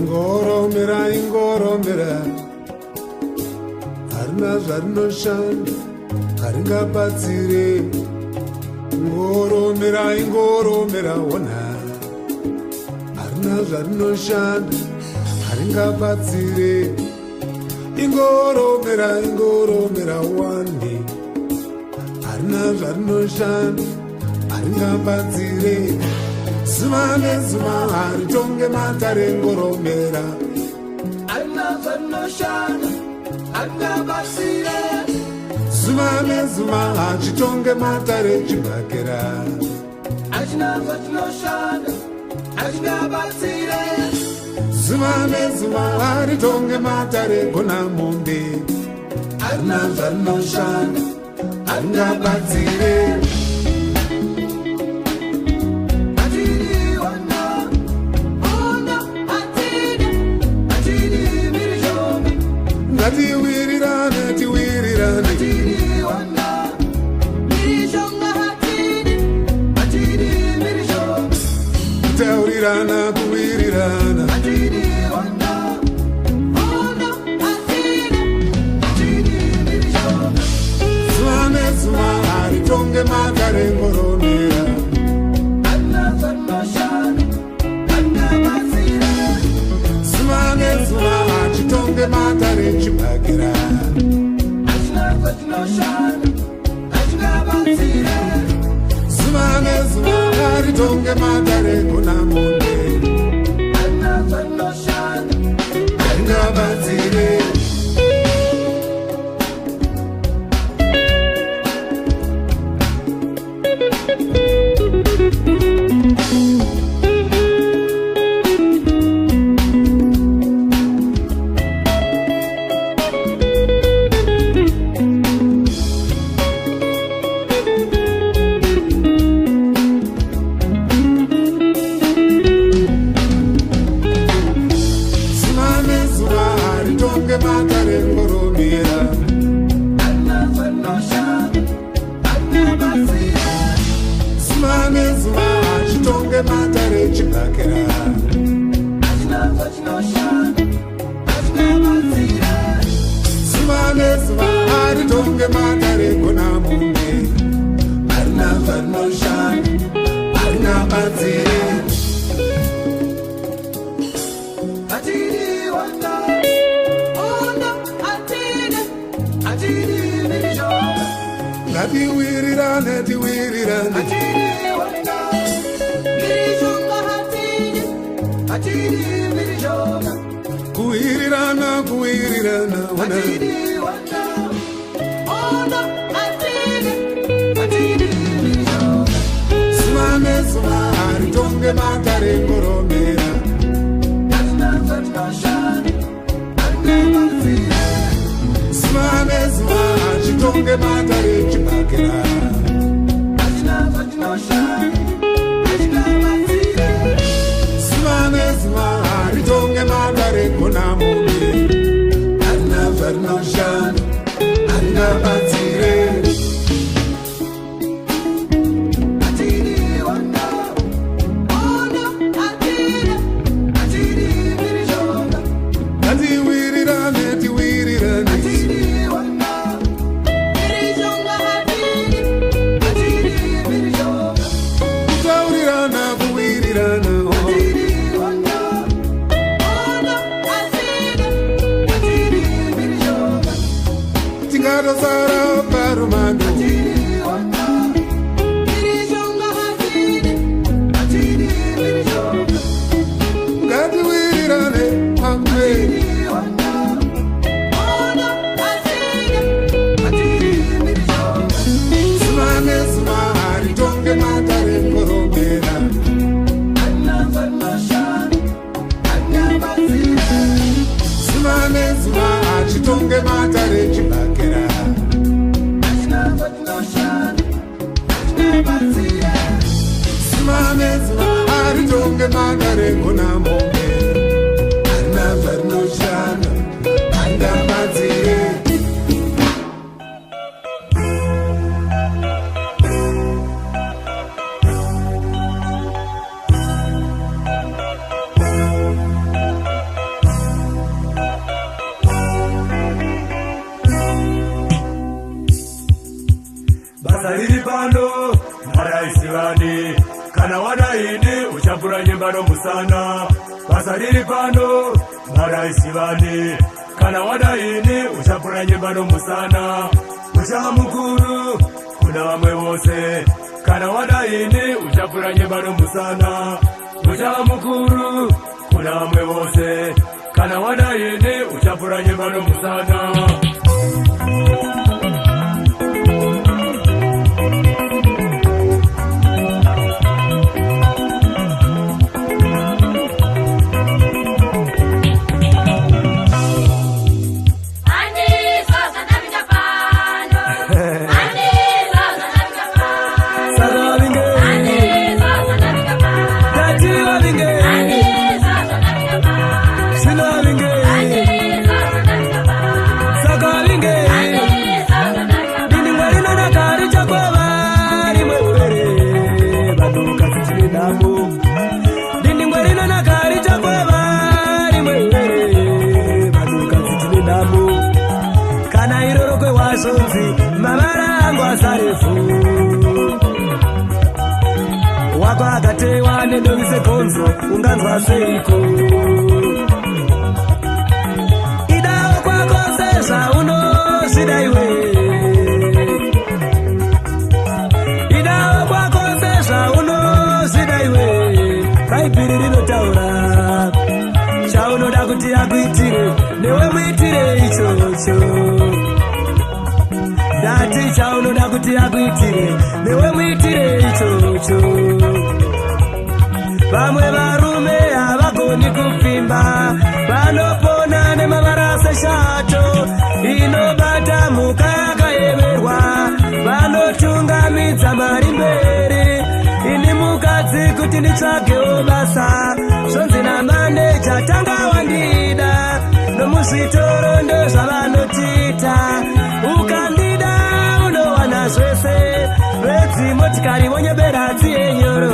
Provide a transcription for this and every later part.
Ingoromera, ingoromera, harina zvarinoshanda, haringabatsire. Ingoromera, ingoromera, ona, harina zvarinoshanda, haringabatsire. Ingoromera, ingoromera, wande, harina zvarinoshanda, haringabatsire. Zuva nezuva haritonge matare ngoromera, harina zvarinoshanda, haringabatsire. Zuva nezuva hachitonge matare chibhakera, hachina zvatinoshanda, haringabatsire. Zuva nezuva haritonge matare gona mombe, harina zvarinoshanda, haringabatsire. Tiwirirane, tiwirirane, taurirana, kuwirirana. Zuva nezuva haritonge matare ngoromera, zuva nezuva hachitonge matare chibhakera, zuva nezuva haritonge matare gona monde, haringabatsire. Tiwirirane, tiwirirane, kuwirirana, kuwirirana, wana. Zuva nezuva haritonge matare ngoromera, zuva nezuva hachitonge matare chibhakera, zuva nezuva haritonge matare gona mombe, harina zvarinoshanda, haringabatsire. Tiwirirane, tiwirirane, nyembano musana basa riri pano maraisi vane kana wadaini uchapura nyembano musana uchava mukuru kuna vamwe vose kana wadaini uchapura nyembano musana uchava mukuru kuna vamwe vose kana wadaini uchapura nyembano musana Wakagatewa nedovise konzo unganzwa seiko idawo kwako sesa unosida iwe idawo kwako sesa unosida iwe baibhiri rinotaura chaunoda kuti akuitire newe muitire ichocho dati chaunoda kuti akuitire newe muitire ichocho vamwe varume havagoni kupfimba vanopona nemavarase shato inobata mhuka yakaemerwa vanotungamidza mari mberi ini mukadzi kuti nditsvagewo basa zvonzi namaneja tanga wandida nomuzvitoro ndozvavanotita ukandida unowana zvese vedzimotikari vonyeberadzi yenyoro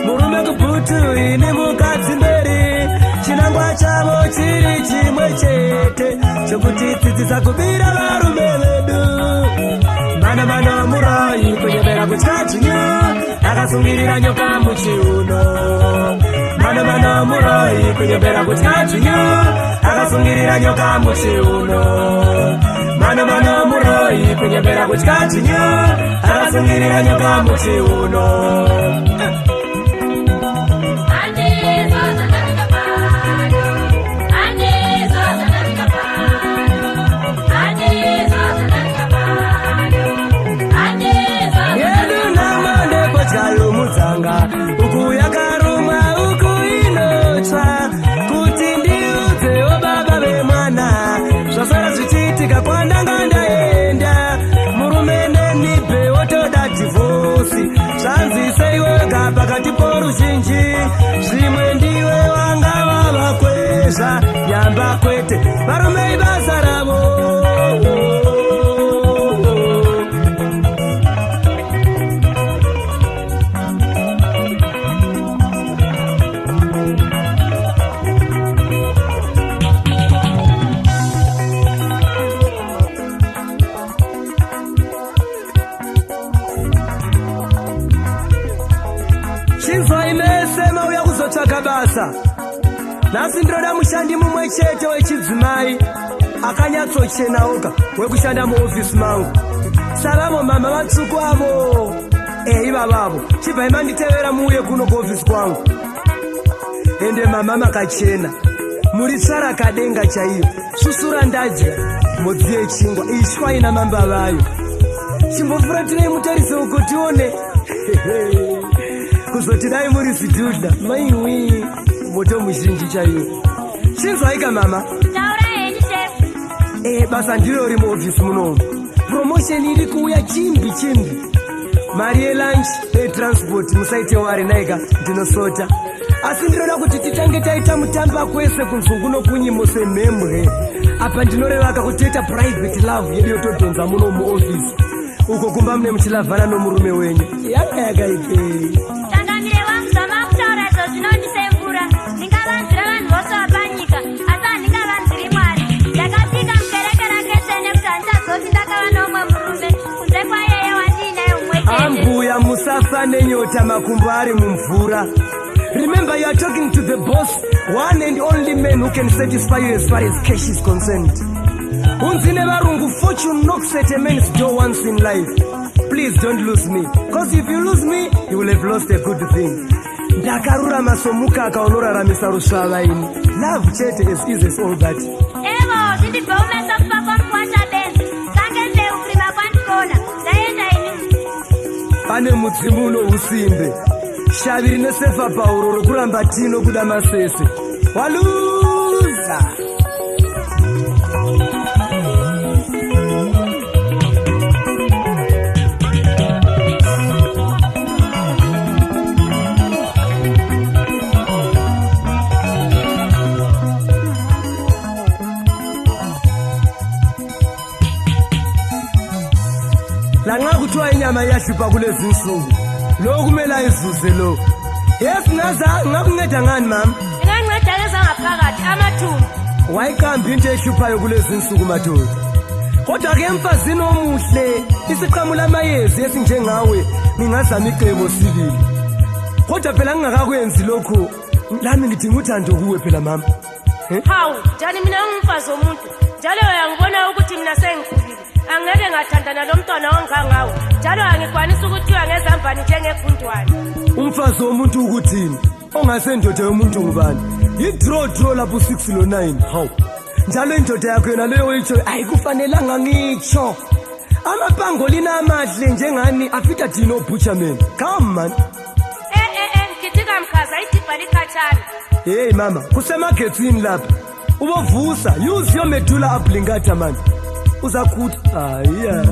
murume kubhutu ini mukadzi mberi chinangwa chavo chiri chimwe chete chokutidzidzisa kubira varume vedu mano muroyi kunyebera kutyadzvinyo akasungirira nyoka muchiuno mano muroyi kunyebera kutyadzvinyo akasungirira nyoka muchiuno mano muroyi kunyebera kutyadzvinyo akasungirira nyoka muchiuno uku yakarumwa uku inotsva kuti ndiudzewo baba vemwana zvasara zvichiitika kwandanga ndaenda murume nenibhe wotoda dhivhosi zvanzi seiwega pakati poruzhinji zvimwe ndiwe wanga vavakwezva nyamba kwete varume ibasa ravo chinzwa imese mauya kuzotsvaka basa nhasi ndinoda mushandi mumwe chete wechidzimai akanyatsochenaoka wekushanda muofisi mangu savavo mama vatsvuku avo ivavavo chibvai manditevera muuye kuno kuofisi kwangu ende mama makachena muri tsara kadenga chaiyo susura ndadya modzi yechingwa ishwa ina mamba vayo chimbofuratirei mutarisi uko tione kuzoti dai muri zidhudha maiwi moto muzhinji chaiyo chinzwaika mama taura henyu chef basa ndiro ri muofisi munomu promotion iri kuuya chimbi mari yelunch etransport musaite wari naika ndinosota asi ndinoda kuti titange taita mutamba kwese kunzunguno kunyimo semhemwe apa ndinorevaka kuti toita private love yedu yotodhonza muno muofisi uko kumba mune muchilavhana nomurume wenyu yanga yakaipei tangamire wangu zvamakutaura izvo zvinondisemvura ndingavanzira vanhu vose vapanyika asi handingavanziri mwari ndakasvika mukerekera kese nekuti handichazofi ndakava nomwe murume kunze kwayeye wandiinaye umwe chete ambuya musafa nenyota makumbo ari mumvura Remember, you are talking to the boss, one and only man who can satisfy you as far as cash is concerned. Unzine varungu, fortune knocks at a man's door once in life. Please don't lose me, cause if you lose me, you will have lost a good thing. Ndakarura masomuka akaonoraramisa rusvava ini. Love chete is all that. Evo, zindibvaumesa kupa kwamkwata benzi. Sangende ukurima kwandikona. Ndaenda ini. Pane mudzimu unohusimbe. Shavi rine sefa pauro rokuramba tino kuda masese. Waluza! Langa kuthiwa inyama iyahlupa kulezi nsuku. Lo kumela izuze lo. Yes ngaza ngakunceda ngani mama? Inganceda leza ngaphakathi amathumbu. Wayikambi into ehluphayo kulezi nsuku madoda. Kodwa ke emfazini omuhle isiqhamulo amayezi esinjengawe ngingazama icebo sibili. Kodwa phela ngingakakwenzi lokho lami ngidinga uthando kuwe phela mama. Hawu, njani mina ngumfazi womuntu. Njalo uyangibona ukuthi mina sengikhulile. Angeke ngathandana lo mntwana ongangawe. Njalo angikwanisa ukuthiwa ngezambani njengegundwane. Umfazi womuntu ukuthini? Ongasendoda yomuntu ngubani? Yi-draw lapho 6 lo 9. Hawu. Njalo indoda yakho yona leyo oyitsho ayikufanelanga ngitsho. Amapangolini amahle njengani afika dino butcherman. Come man. Ngitika mkhaza idibha likhatshana. Hey mama, kusemagetsini lapha. Ubovusa, use your medulla oblongata man. Uzakuthi yeah.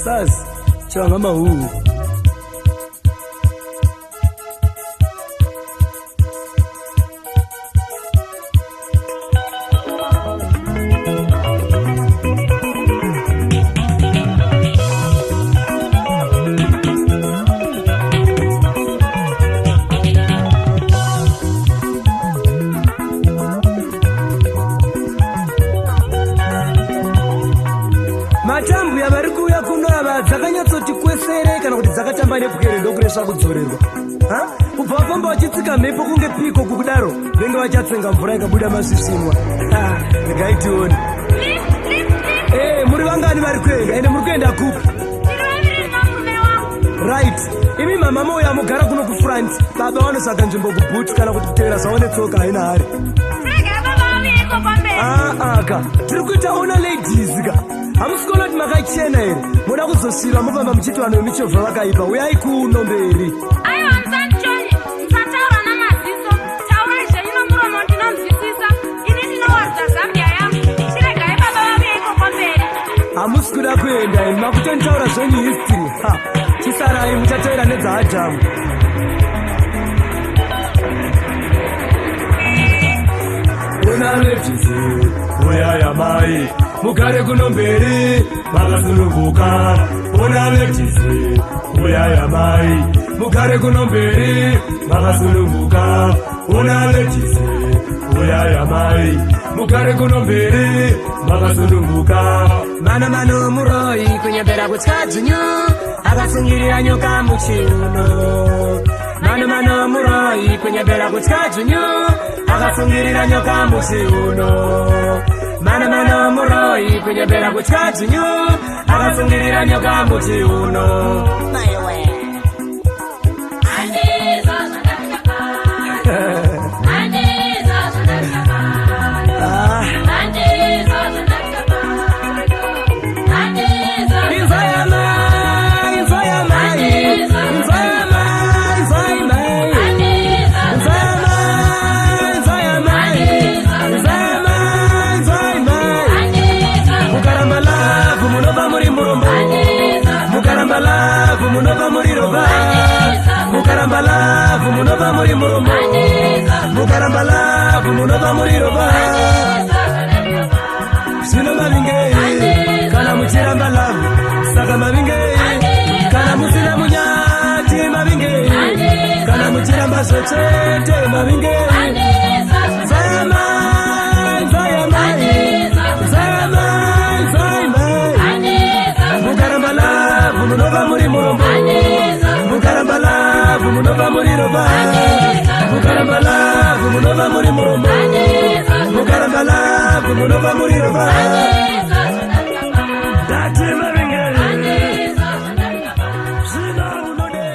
Sazi, changa mahu. Matambu yavarikuya kuno ava dzakanyatsoti kwesere kana kuti dzakatamba nepwere ndokuresva kudzorerwa. Kubva vafamba vachitsika mhepo kunge piko kukudaro venge vachatsenga mvura ikabuda masvisinwa. Ndingaitioni. Muri vangani vari kuenda ende muri kuenda kupi? Right. Imi mama moya mugara kuno kufront. Baba vanosaka nzvimbo kubhuti kana kuti kutevera zvaone tsoka haina hari. Ka tiri kuita ona ladies ka. Hamusikona kuti makachena here. Muda kuzosiva mufamba muchiti vanhu vemichovha vakaipa. Uyai kuno mberi. Aiwa msanchonye. Msataura namaziso. Taura zvenyu nomuromo ndinomzwisisa. Ini ndinowadza Zambia yangu. Chiregai baba vabuye iko kwamberi. Hamusikuda kuenda ini makutonitaura zvenyu history. Chisarai muchataura nedzaadhamu. Ona leftizi uyaya mai mugare kuno mberi makasununguka. Ona leftizi uyaya mai mugare kuno mberi makasununguka. Ona leftizi uyaya mai mugare kuno mberi makasununguka. Mano muroi kunyembera kutsadzunyu akasungirira nyoka muchiuno. Mano muroi kunyembera kutsadzunyu akasungirira nyoka muchiuno. Mano muroi kunyembera kutsadzunyu akasungirira nyoka muchiuno. Mukarambalavu munova muri roba. Mukarambalavu munova muri muromo. Mukarambalavu munova muri roba. Sino mavinge kana muchirambalavu. Saka mavinge kana musina munyati mavinge kana muchiramba sochete mavinge. Zayama zayama zayama zayama. Mukarambalavu munova muri muromo. Mukarambalavu munova muri roba. Mukarambalavu munova muri muromo, Mukarambalavu munova muri rova. Dati mavingeli, Zina unode.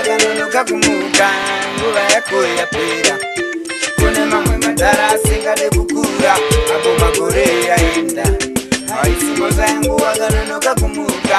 wakanonoka kumuka nguva yako yapera. Kune mamwe madhara asingade kukura apo makore yaenda. Aisimoza yangu wakanonoka kumuka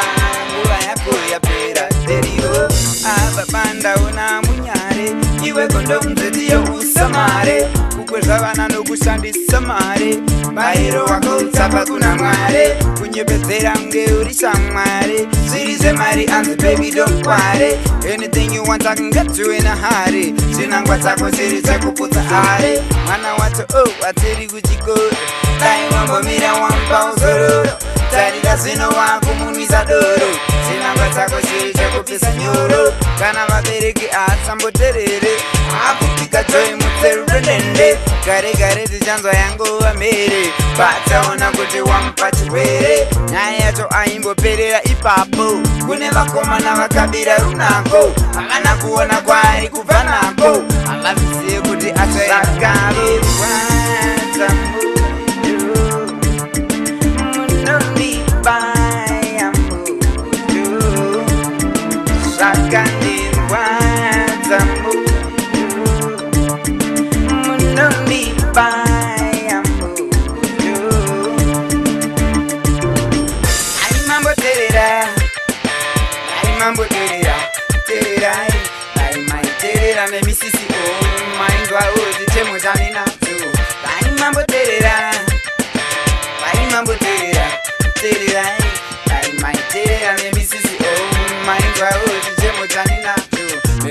nguva yako yapera. Teriyo ababanda una munyare iwe kondo mzetiyo usamare kukweza vana nokushandisa mare bairo wako utsapa kuna mware kunyepedzera unge uri shamware zviri zvemari anzi baby don't worry anything you want I can get you in a hurry zvinangwa dzako zviri zvekuputsa are mwana wacho atiri kuchikoro dai wambomira wampa uzororo tarira zvino wakumunwisa doro zvinangwa dzako zviri zvekupisa nyoro kana vabereki asamboterere akupika joy mutserurendende gare gare dzichanzwa yangova mere patsaona kuti wamupa chirwere nyaya yacho aimboperera ipapo kune vakomana vakabira runako havana kuona kwaari kubva nako havazizive kuti achakavirwa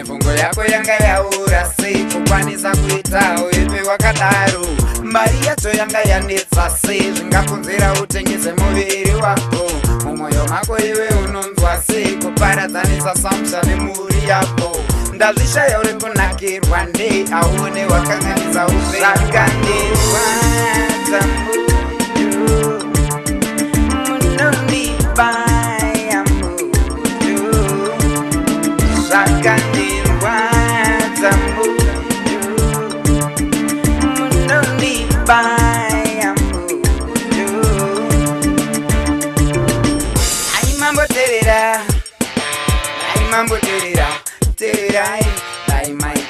mivhungo yako yanga yaura sei kukwanisa kuitawo ipe wakadaro mari yacho yanga yanetsa sei zvingakonzera utengese muviri wako mumwoyo mako iwe unonzwa sei kuparadzanisa samusha nemhuri yako ndazvishaya uri kunakirwa ndei aone wakanganisa upeakandirwa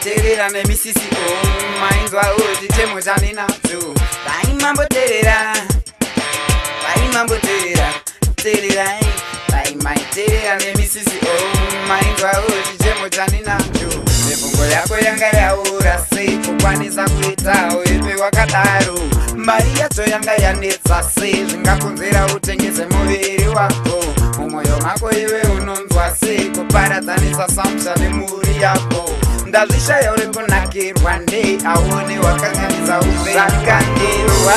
terera nemisisi mainzwa chitemo chaninacho dai mamboterera tererai dai maiterera nemisisi mainzwa chitemo chaninacho mivhungo yako yanga yaura sei kukwanisa kuitawo ipe wakadaro mari yacho yanga yanetsa sei zvingakonzera utengese muviri wako mumwoyo mako iwe unonzwa sei kuparadzanisa samusha nemhuri yako ndazvishaya uri kunakirwa ndei aone wakanganisa upeakandirwa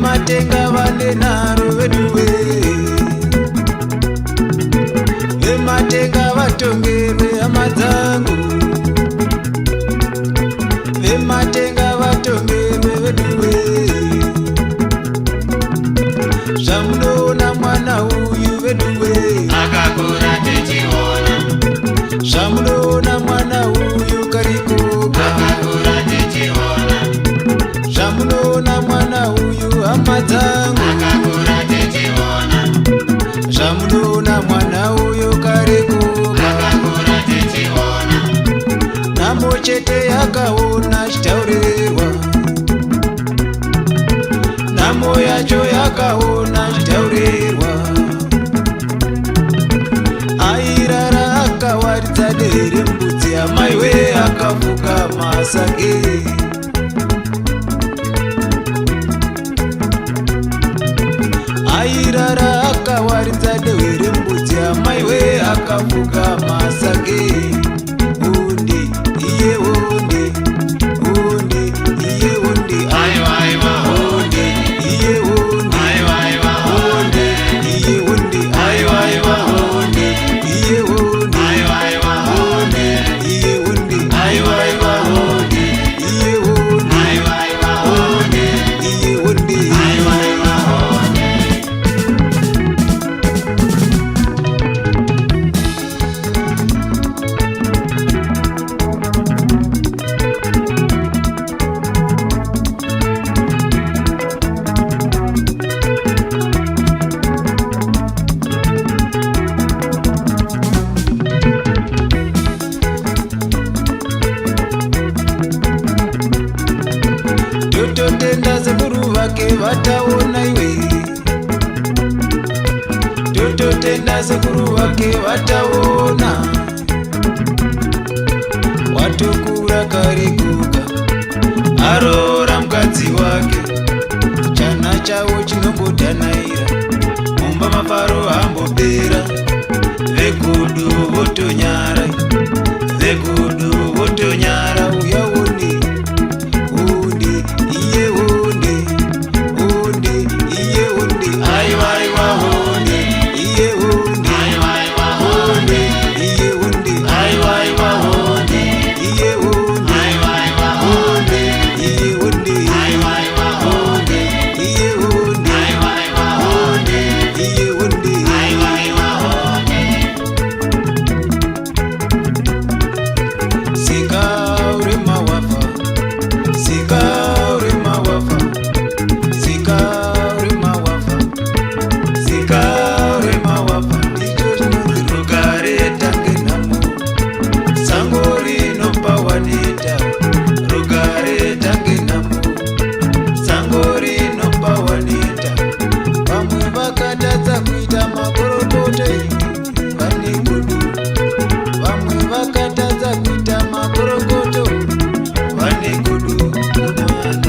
Matenga vane naro veduwe Vematenga vatongerwe amadzangu Vematenga vatongerwe veduwe Zvamunoona mwana uyu veduwe Akakura techiona Zvamunoona mwana uyu karikoka Akakura techiona Zvamunoona mwana uyu amadzangu Akakura techiona chete yakaona chitaurirwa, nhamo yacho yakaona chitaurirwa. Airara akawaridza dere mbudzi amaiwe akafuka masage. Airara akawaridza dere mbudzi amaiwe akafuka masage. Undi iye undi, undi iye undi, aiwa aiwa undi iye undi, aiwa aiwa undi iye undi, aiwa aiwa undi iye undi, aiwa aiwa undi iye undi, aiwa aiwa undi iye undi, aiwa aiwa undi iye undi, aiwa aiwa undi. Tototenda sekuru vake vataona iwe, tototenda sekuru vake vataona. Watokura karikuka aroora mukadzi wake, chana chavo chinombodhanaira, mumba mafaro hambopera. Vekudu votonyara, vekudu votonyara. Uyaone undi iye undi, undi iye undi, aiwa aiwa undi iye undi, aiwa aiwa undi iye undi, aiwa aiwa undi iye undi, aiwa aiwa undi iye undi, aiwa aiwa undi iye undi, aiwa aiwa undi iye undi, aiwa aiwa undi. Sika urema wafa, sika urema wafa, sika urema wafa, sika urema wafa. Ndicho chinonzi rugare tange nhamo, sango rinopawanita. Rugare tange nhamo, sango rinopawanita. Vamwe vakatadza kuita makorokoto vane gudu, vamwe vakatadza kuita makorokoto vane gudu kumwana.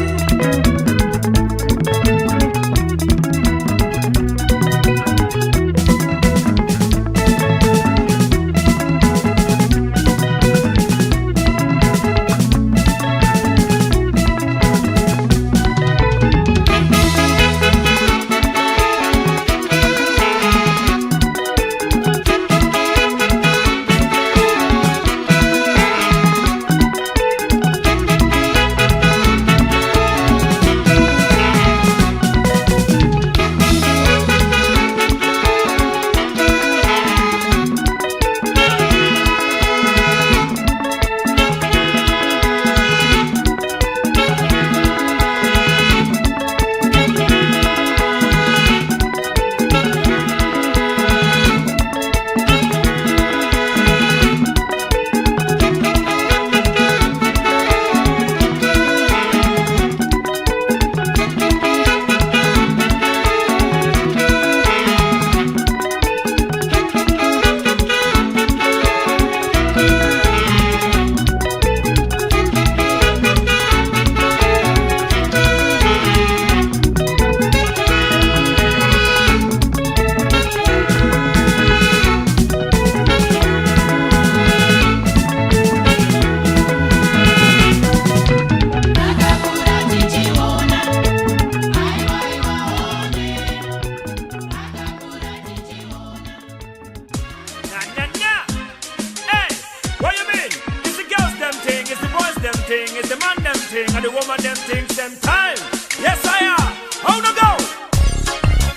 It's the man them thing and the woman them thing same time. Yes I am. How no go?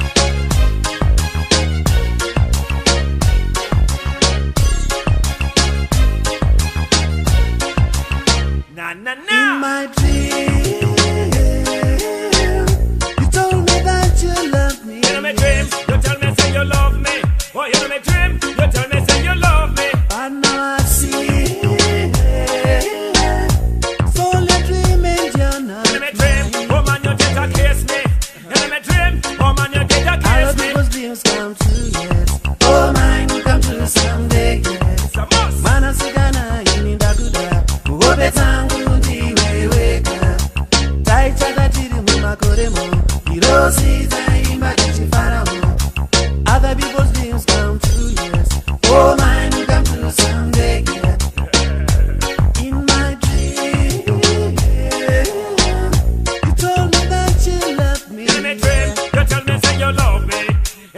Na na na. In my dream, you told me that you love me. In my dream, you tell me say you love me. Oh, in my dream, you tell me say you love me. I know I see. other people's dreams come true, yes. Oh, mine will come true someday, yeah. In my dream, you told me that you love me. In my dream, you tell me say you love me.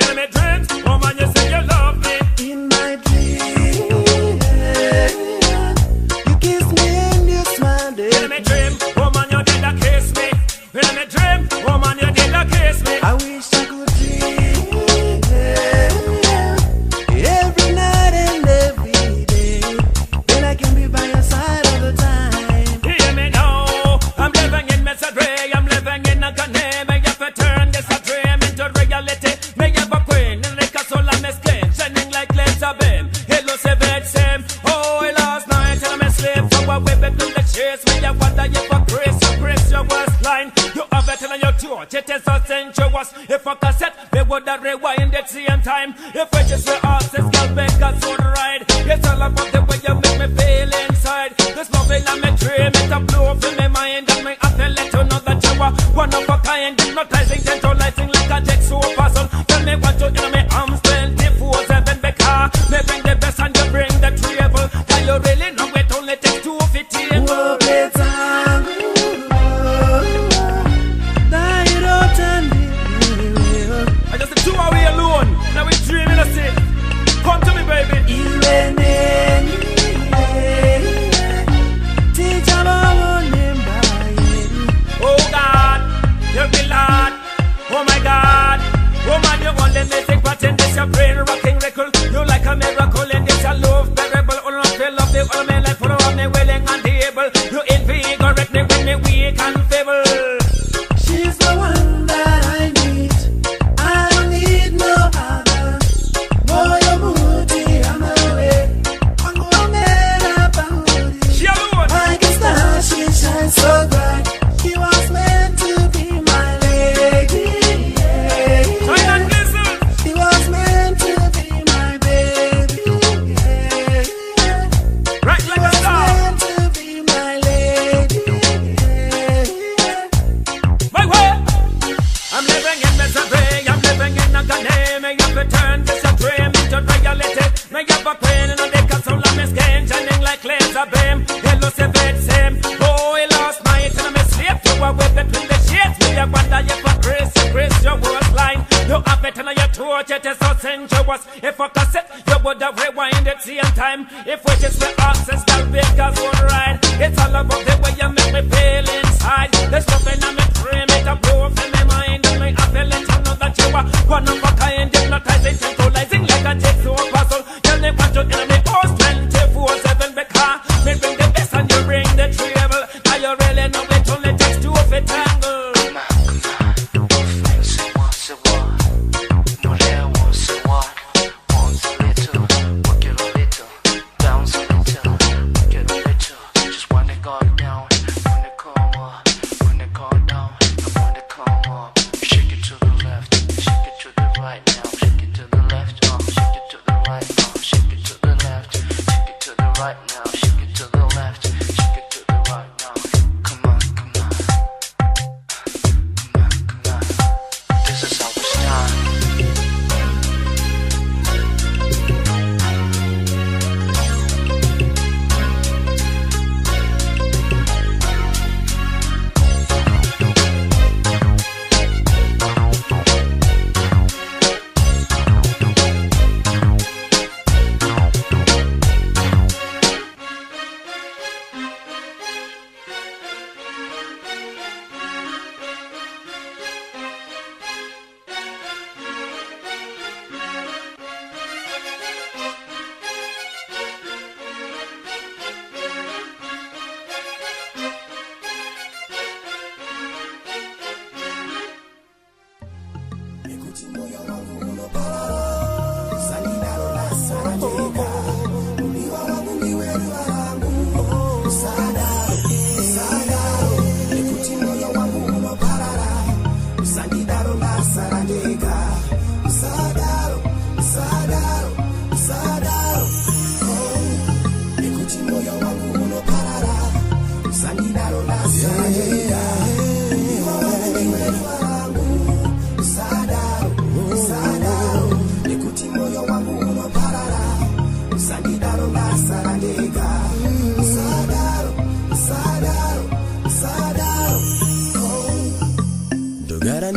In my dreams, woman, you say you love me. In my dream, you kiss me and you smiled. In my dream, woman, you did a kiss me. In my dream, woman, you did a kiss me. I wish I could dream every night and every day. Then I can be by your side all the time. Hear me now, I'm living in misery. I'm living in agony. May you have to turn this a dream into reality. May you have a queen in the castle of my skin, shining like laser beam. Hello, Savage Sim. Oh, last night and I'm asleep. So I whip it to the chase. May you wonder if I Chris, your worst line. You have it on your torch. It is so sensuous. If a cassette, they would have rewind at same time. If I just were horses, girl, make us on ride. It's all about the way you make me feel inside. This loving I'm a dream, it's a blow up in my mind. And me have to let you know that you are one of a kind. Hypnotizing, tantalizing like a jigsaw puzzle. Tell me what you in my arms 24/7 because me bring the best and you bring the treble. Can you really know it only takes 2 of it? Oh, better. I just the 2 away alone. Now we dreaming of it. Come to me, baby. Oh God, you're the Lord. Oh my God, woman, you want the music, but in this your brain rocking record. You like a miracle in this your love bearable. All of the love, the all my life for all me willing and able. You invigorate me when me weak and feeble. She's the one that I need. I don't need no other. Boy, you're moody, I'm away. I'm gonna be She alone. like a star, she shines so bright. She was meant to be my lady. Shine and glisten. She was meant to be my baby. Right like a Was star. meant to be my lady. My way. I'm living in misery. I'm living in agony. May you return this a dream into reality. May you have a queen in the castle of my skin, shining like laser beam. Hello, Savage Sim. Oh, last night and I'm asleep. You were with it with the shades. May you wonder if a Chris, your worst line. You have it on your torch. It is so sensuous. If a cassette, you would have rewind at same time. If we just were access, that big as one ride. It's all about the way you make me feel inside. There's nothing I'm a dream. It's a blow up in my mind. And me have to let you know that you are one of a kind. Hypnotizing, tantalizing like a jigsaw puzzle. Tell me what you in me house 24/7 because me bring the best and you bring the treble. Now you really know it only takes 2 of it tangle.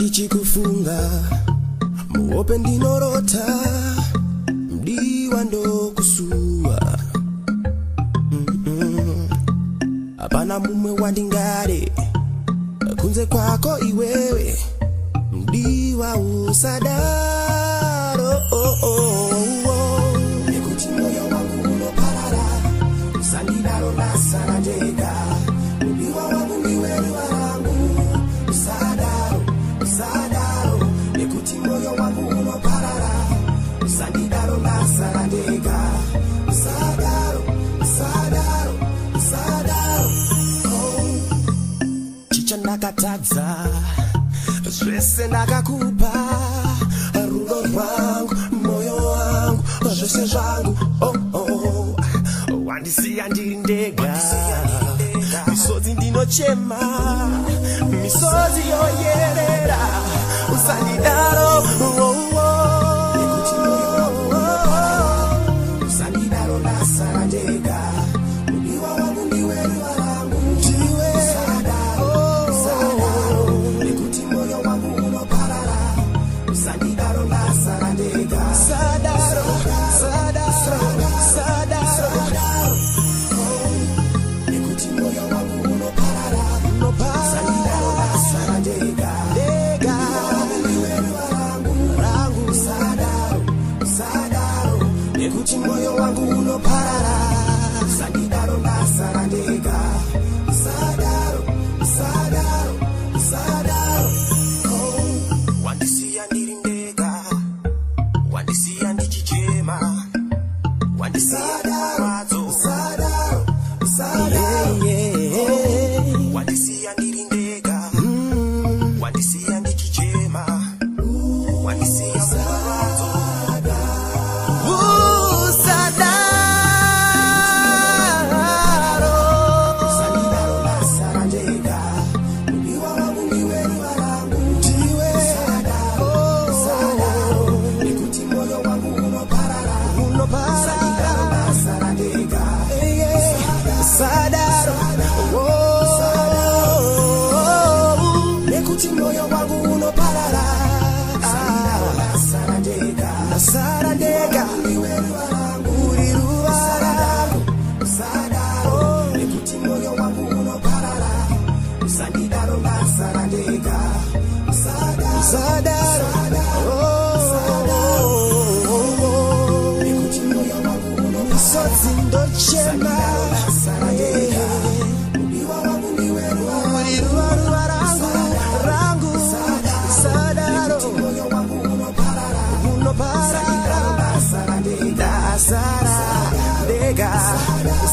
ndichikufunga muope ndinorota mdiwa ndokusua hapana mumwe wandingare kunze kwako iwewe mdiwa usadaro nekuti moyo wangu unoparara usandidaro nasarandeka mdiwa wangu ndiwewe wangu usadaro nekuti moyo wangu unoparara usandidaro nasarandeka usadaro chicha nakatadza zvese ndakakupa rudo rwangu moyo wangu zvese zvangu wandisiya ndiri ndega misodzi ndinochema misodzi yoyerera usandidaro nekuti moyo wangu usandidaro nasarandeka mudiwa wangu ndiwewe wangu ndiwe nekuti moyo wangu unoparara usandidaro nasarandeka sadaro nekuti moyo wangu unoparara usandidaro nasarandeka rangu sadaro nekuti moyo wangu unoparara usandidaro nasarandeka sadaro wandisiya ndiri ndega wandisiya ndichichema wandisiya mwadzo wandisiya ndiri ndega wandisiya ndichichema wandisiya mwadzo usandidaro nasarandeka mudiwa wangu ndiwewe wangu ndiwe nekuti moyo wangu unoparara usandidaro nasarandeka sadaro nekuti moyo wangu unoparara nasarandeka uri ruvara sadaro nekuti moyo wangu unoparara usandidaro nasarandeka sadaro nekuti moyo wangu unoparara misodzi ndochema mudiwa wangu ndiwewe uri ruva rangu sadaro moyo wangu unoparara nasarandeka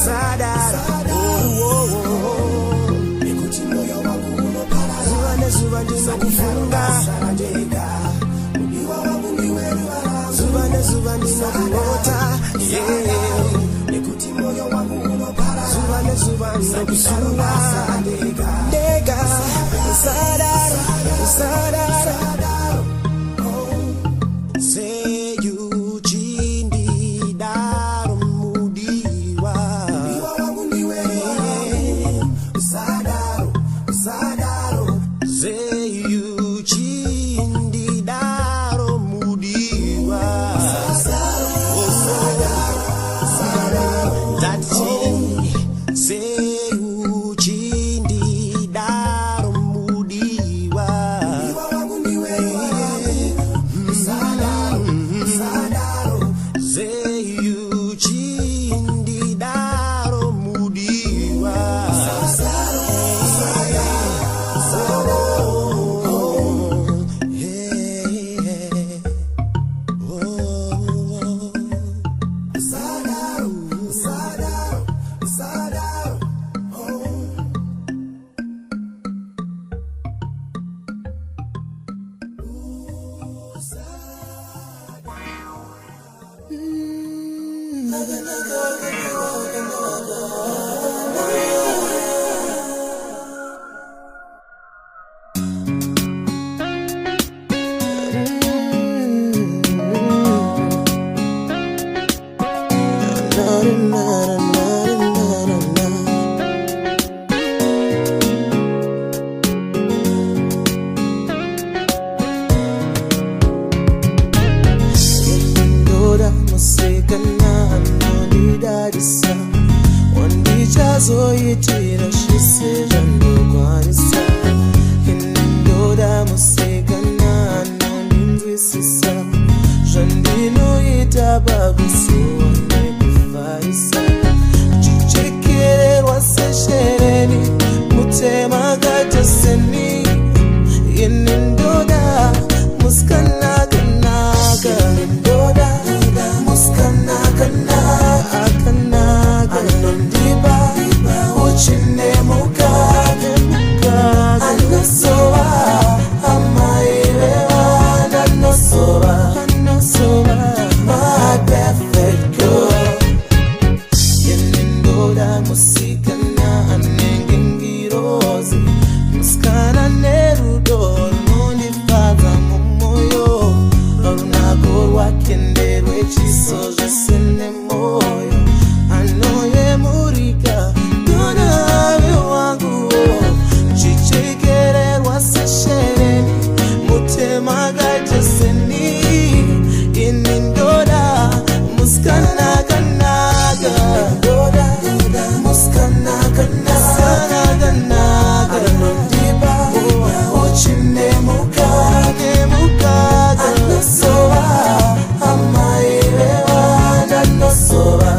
sadaro nekuti moyo wangu unoparara zuva nezuva ndinokufunga mudiwa wangu ndiwewe zuva nezuva ndinokurota nekuti moyo wangu unoparara zuva nezuva ndinokusunga ndega sadaro seyuchindidaro mudiwa wangu ndiwewe sadaro seyuchindidaro mudiwa seyuchindidaro mudiwa wangu ndiwewe seyuchindidaro mudiwa Ndinoita bagusuwa nekufaisa chichekererwa seshereni mutema gatoseni ini ndoda muskanakanaka ndoda muskanakanaka anondiba uchine mukaga anosowa amaiwewa nanosowa my perfect girl ini ndoda musikana anengengirozi muskana nerudo runondifadza mumwoyo runako rwakende rwechiso zvese nemoyo anoyemurika nonave wanguwo chichekererwa seshereni mutema gaitoseni ini ndoda muskanakanaka ndoda muskanakanaka anondiba uchine mukaga anosowa amaiwewa nanosowa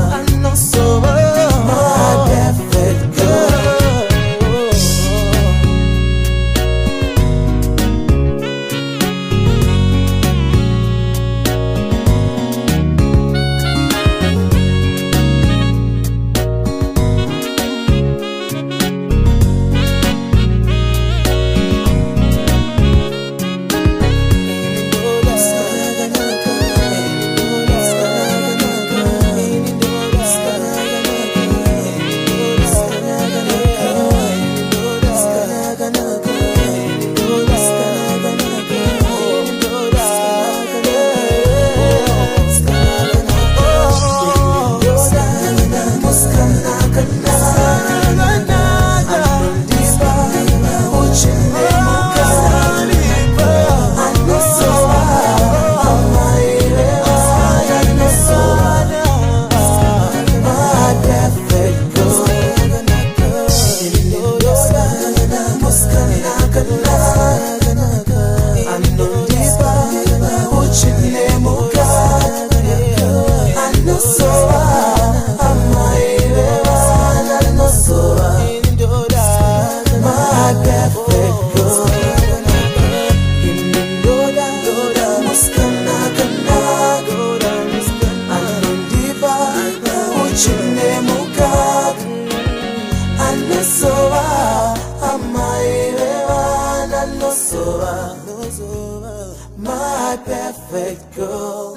my perfect girl. My perfect girl,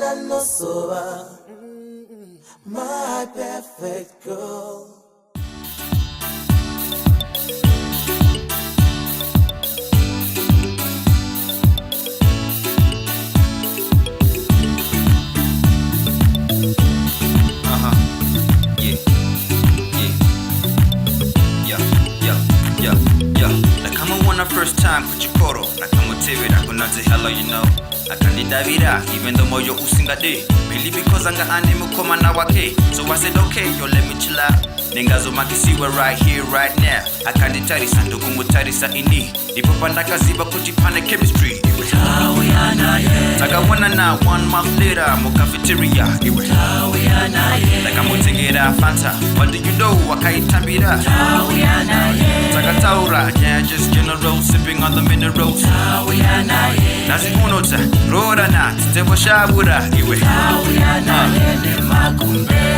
my perfect girl. First time kuchikoro nakamutevera kunanzi hello you know akandidavira even though moyo usingade really because anga ane mukomana wake so I said okay yo let me chill out ningazomakisiwe right here right now akanditarisa ndokumutarisa ini ndipo pandakaziba kuti pane chemistry takawona na 1 month later mu cafeteria takamutengera fanta what do you know akaitambira takataura yeah just general sipping on the minerals nazi unota rorana titevoshabura iwe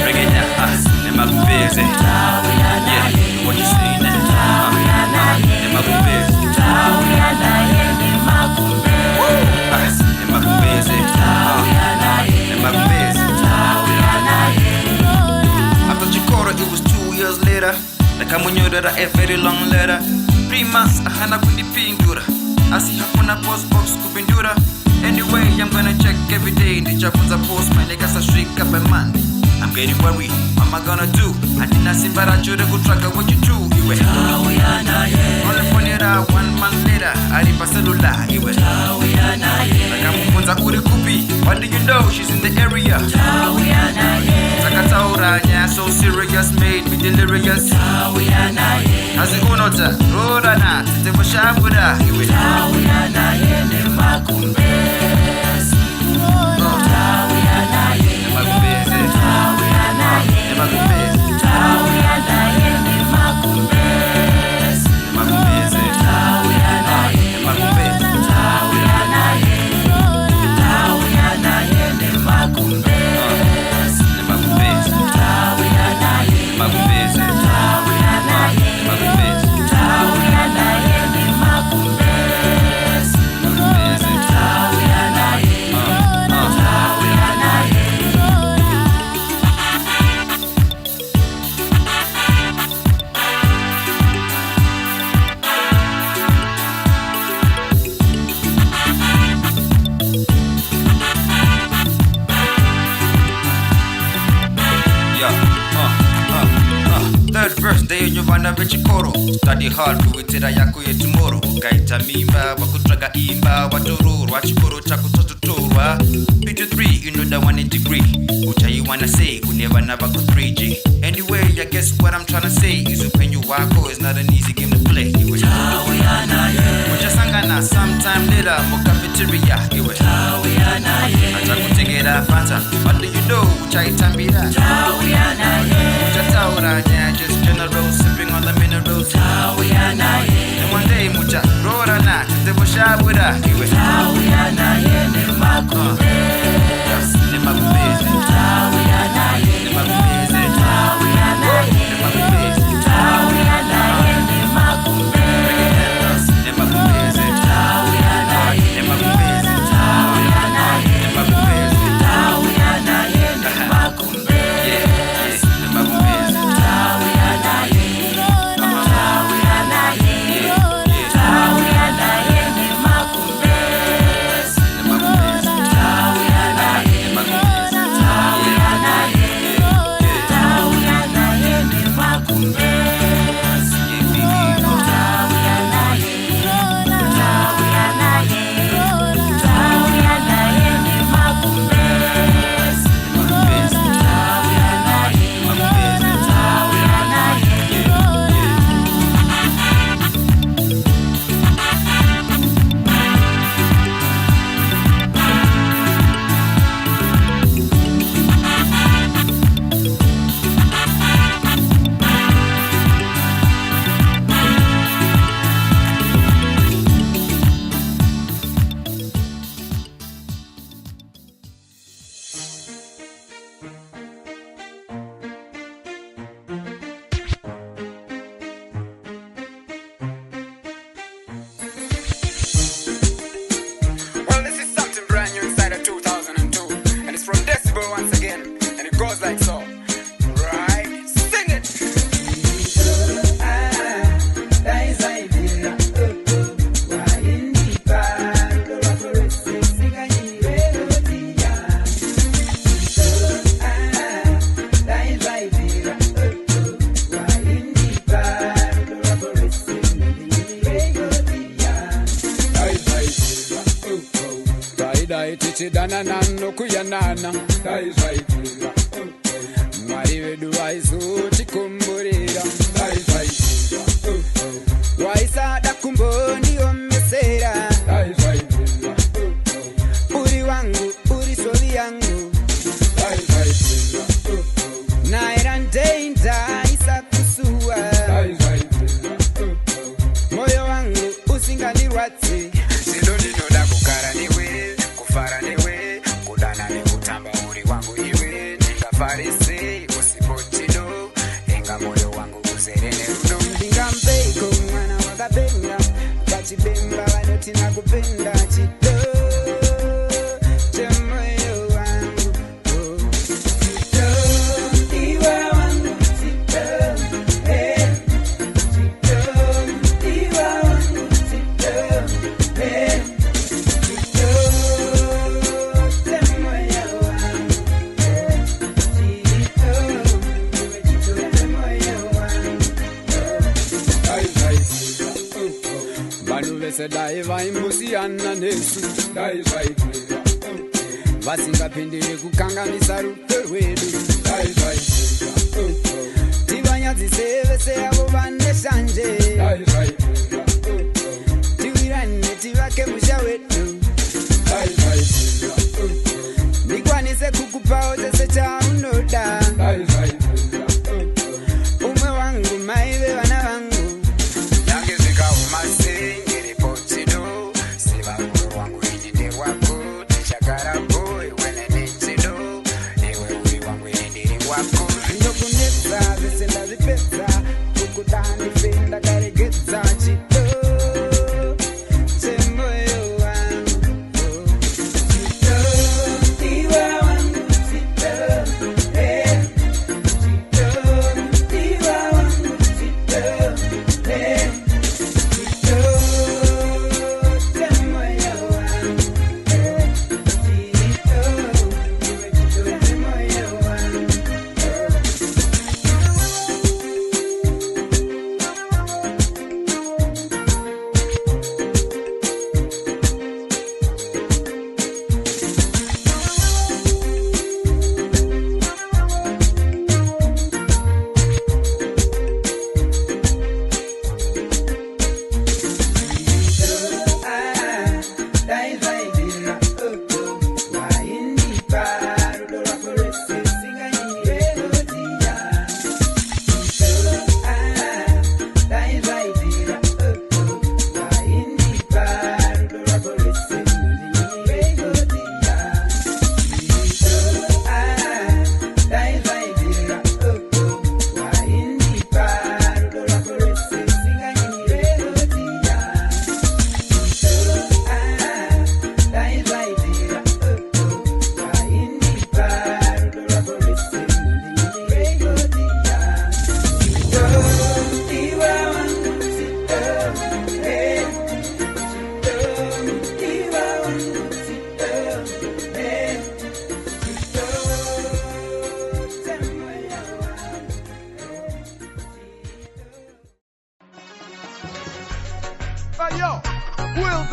regenya nemakumbeze yeah what you say now nemakumbeze after Chikora it was 2 years later nakamunyodera a very long letter 3 months ahana kundipindura asi hakuna post box kupindura anyway I'm gonna check every day ndichafunza post my niggas are strict up by Monday I'm getting worried what am I gonna do adina simbara chure kutraga what you do iwe only phone it out 1 month later aripa cellular iwe nakamufunza uri kupi what do you know she's in the area takataura yeah so serious made me delirious nazi unota rorana titevoshabura iwe Ndeyo nyovana vechikoro study hard kuitira yako ye tomorrow. Ukaita mimba wakutraga imba watororwa chikoro chako tototorwa. Picture 3 you know that 1 degree. Ucha you wanna say you never never go 3G. Anyway I guess what I'm trying to say is upenyo wako is not an easy game to play. Iwe Mujasangana sometime later mo cafeteria. Iwe Atakutegera fanta. What do you know? Ucha itambira. Mujataura yeah just general sipping on the minerals. And one day mucha rora na tebo shabura. Iwe Yes, nema kumeze. Nema kumeze. Dana nano kuyanana dai zaitira Mari vedu aizu tikumburira dai zaitira Waisa da kumboni omesera dai zaitira Uri wangu uri sovi yangu dai zaitira Naira nda isa kusua dai zaitira Moyo wangu usingani wati Sidoni noda kukara niwe kufara niwe kudana ni kutamba uri wangu iwe Ningafarisi usipochido Enga moyo wangu uzerene rudo Mbinga mpeko mwana wakabenga Bachibemba wanoti na kupenda chido Chemoyo wangu Chido Iwa wangu chido Chido Iwa wangu chido Dai vai musiana nesu dai vai vasingapindire kukanganisa rudo rwedu dai vai tivanyadzisevese avo vane shanje dai vai tiwirane tivake musha wedu dai vai ndikwanise kukupawo chese chaunoda dai vai umwe wangu maive vana vangu yange zvikaumasei Chido, Iwa wangu chido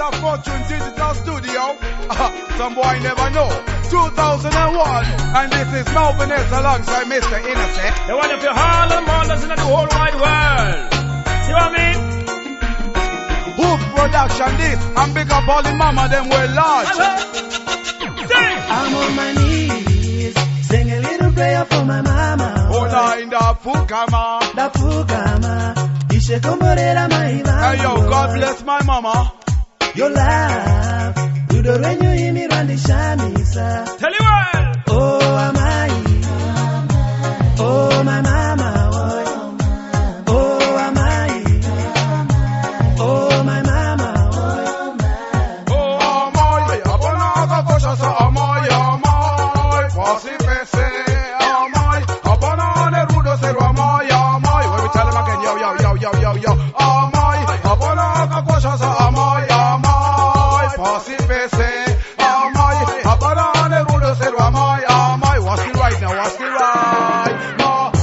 of Fortune Digital Studio. Some boy never know. 2001, and this is Melvin S alongside Mr. Innocent. The one of your Harlem Ballers in the whole wide world. See what I mean? Hoof production this, and big up all the mama, them well large. I'm on my knees, sing a little prayer for my mama. Hola in the Fukama. Da Fukama, ishe komborera maiva. Hey yo, God bless my mama. Your laugh, you do when you hear me run the shamisa. Tell you what. Oh, amai, oh my mama, oh amai, oh my mama, Oh, amai, abona kakosha sa amai, amai, pasi pese, amai, abona ne rudo seru amai, amai. When we tell him again, yo, amai, abona kakosha sa amai, amai, pasi pese, amai, abona ne rudo seru amai, amai. What's the right now? What's the right?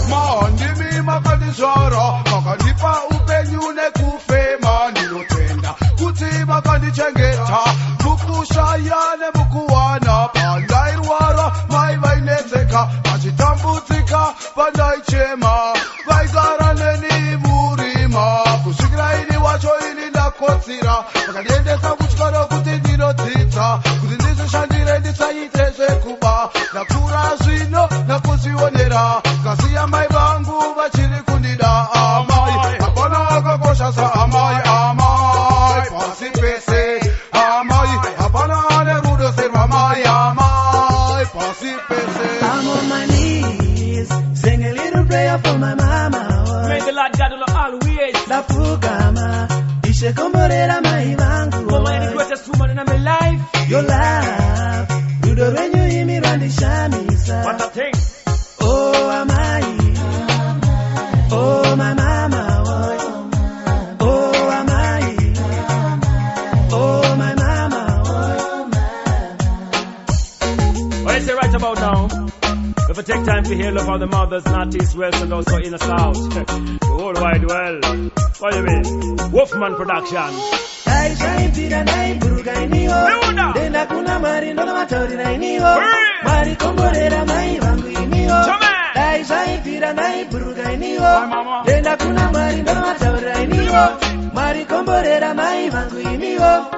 Ma, ndimi makadishara, makadipa upenyu ne kufe mani lotenda, kuti makandichengeta, mukushayane mukuwana, pandairwara, mai vainetseka, vachitambudzika, pandaichema, vaigara neni murima, kusvikira ini wacho ini ndakotsira, vakandiendesa kuchikoro kuti ndinodzidza, kuti ndizoshandire ndisaite zvekuba, ndakura zvino nakuzvionera, kasiya mai vangu vachiri kundida, amai, hapana akakosha sa amai, amai, pasi pese, amai, hapana ane rudo seru amai, amai, pasi pese. I'm on my knees, sing a little prayer for my mama. May the Lord God will always. Da Fukama, ishe komborera maivangu. Mama, you're the greatest woman in my life. Your laugh, you do when you hear me run the shamisa. What a thing. Oh, amai, oh my mama, oh amai, oh my mama, What is it right about now? If I take time to hear love all the mothers, north, east, west, and also in the south. The whole wide world. What do you mean? Wolfman Production. Aisha impira na imburuga iniho, Leona. denda kuna mari ndono matori na iniho, Hey. mari komborera mai vangu iniho. Chome. Aisha impira na imburuga iniho, Hi, mama. denda kuna mari ndono matori na iniho, mari komborera mai vangu iniho.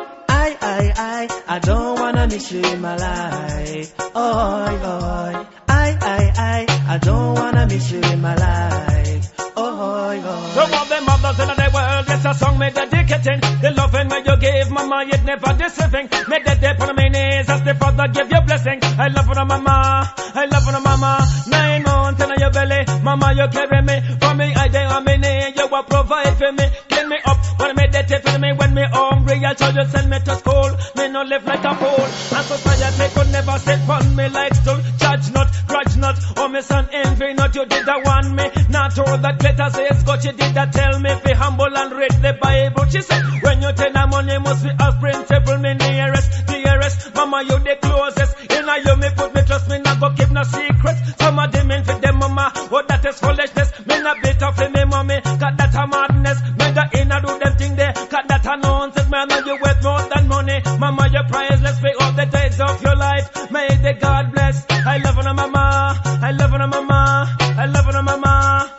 I don't wanna miss you in my life. Oi, oi. I don't wanna miss you in my life. Oi, So oi. all the mothers in the world, yes, a song made dedicating. The loving when you gave mama, it never deceiving. Made the day on my knees as the father give you blessing. I love you, mama. I love you, mama. 9 months in your belly, mama, you carry me. For me, I day on my knee, you will provide for me. Clean me up when I made the tea for me. When me hungry, I told you send me to school. Me no live like a fool. And society could never sit on me like stool. Judge not, grudge not. Oh, me son envy not. You did that one me. Not all that glitter says God. You did that tell me be humble and read the Bible. She said when you tell her money must be of principle. Me nearest, dearest. Mama, you the closest. In a you me put me trust me not go keep no secrets. Some of them in for them mama. Oh, that is foolishness. Me not bitter for me mommy. Cause that a madness. Me the inner do them thing there. Cause that a nonsense. Man, know you worth more than money. Mama, you're priceless. Pay all the days of your life. May the God bless. I love you, mama. I love you, mama. I love you, mama.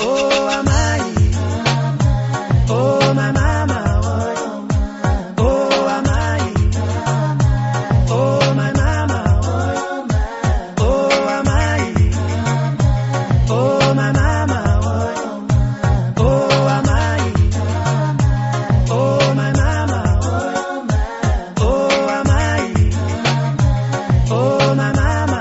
Oh, amai, oh my mama, oh amai, oh my mama, oh amai, oh my mama, oh amai, oh my mama, oh amai, oh my mama,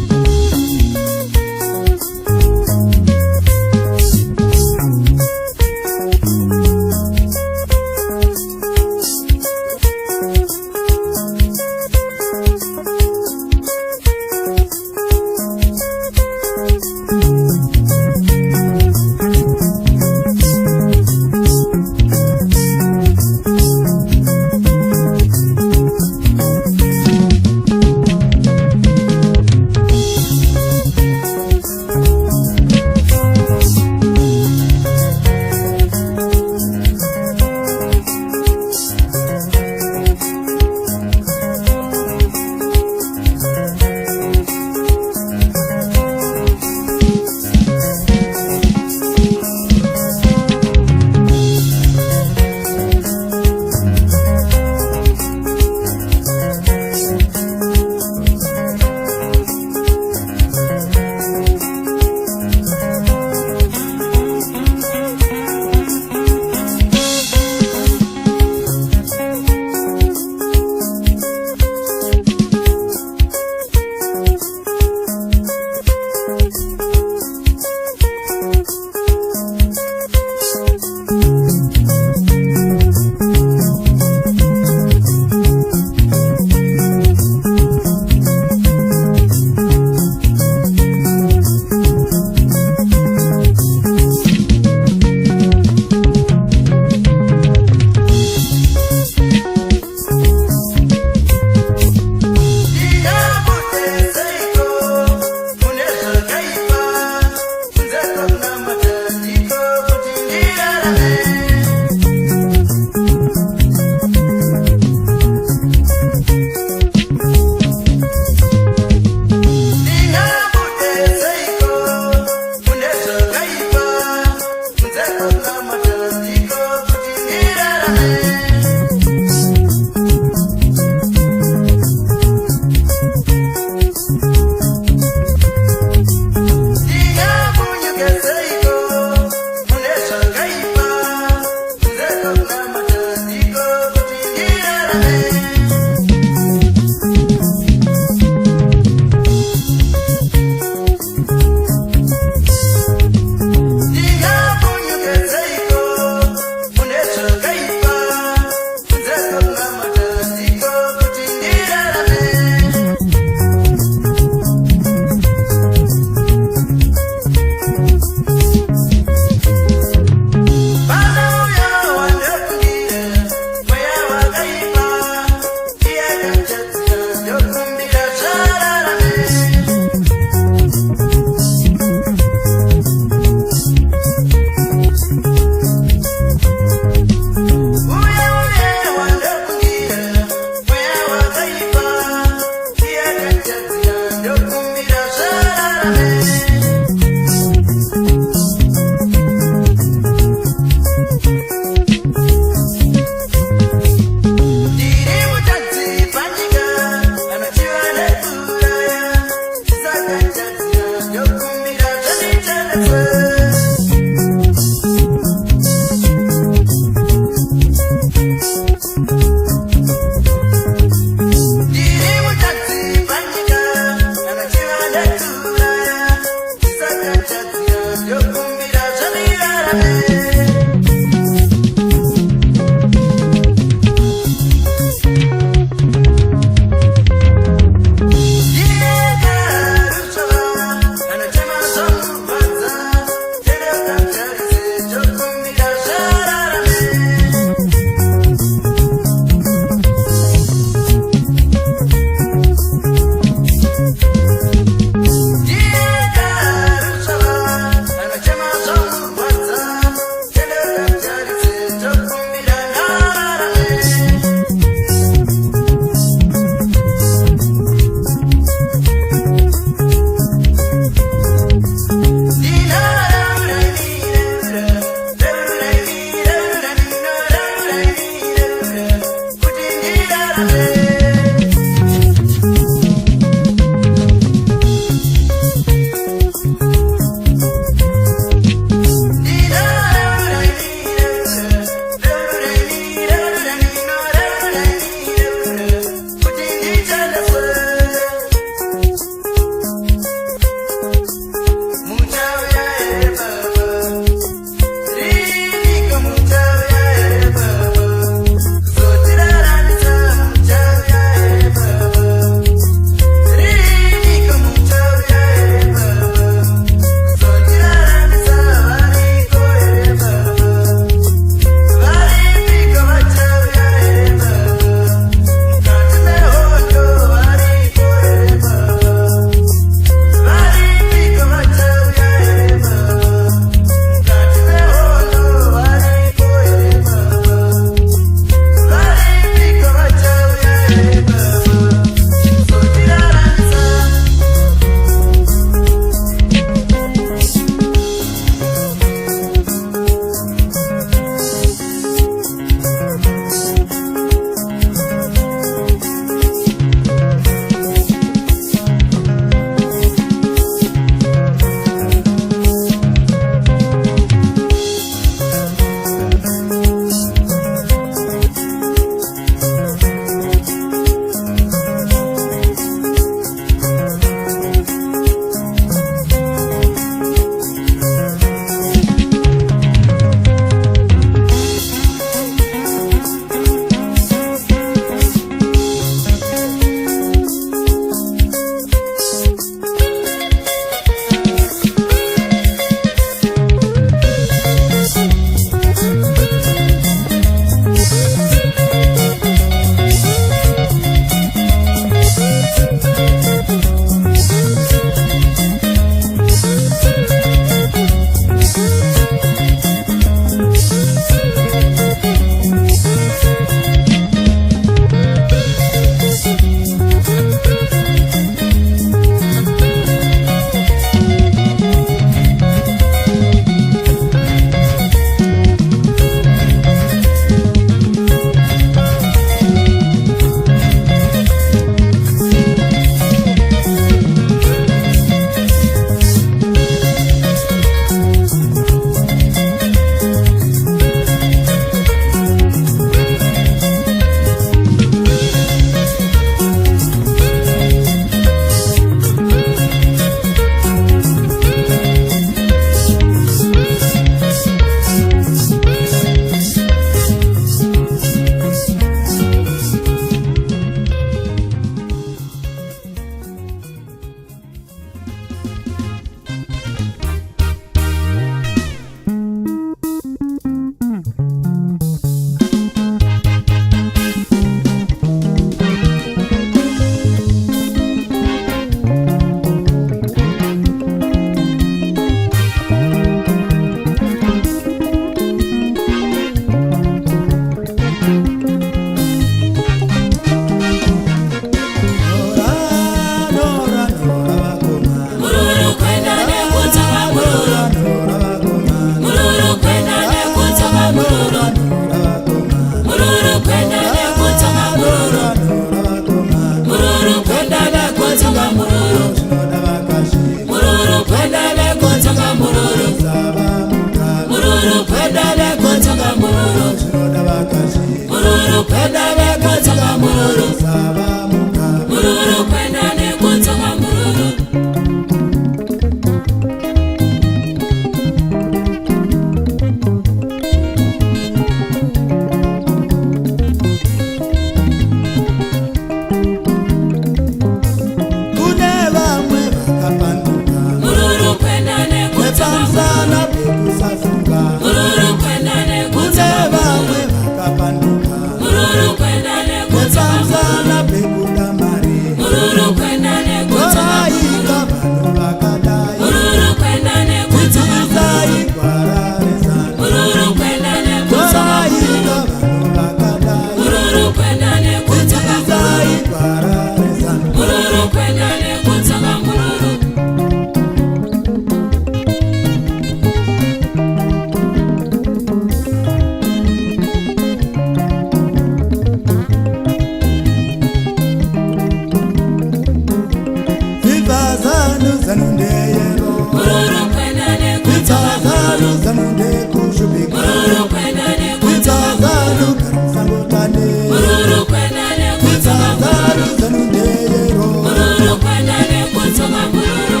zanundeyero Mururu kwenda nekudzoma mururu.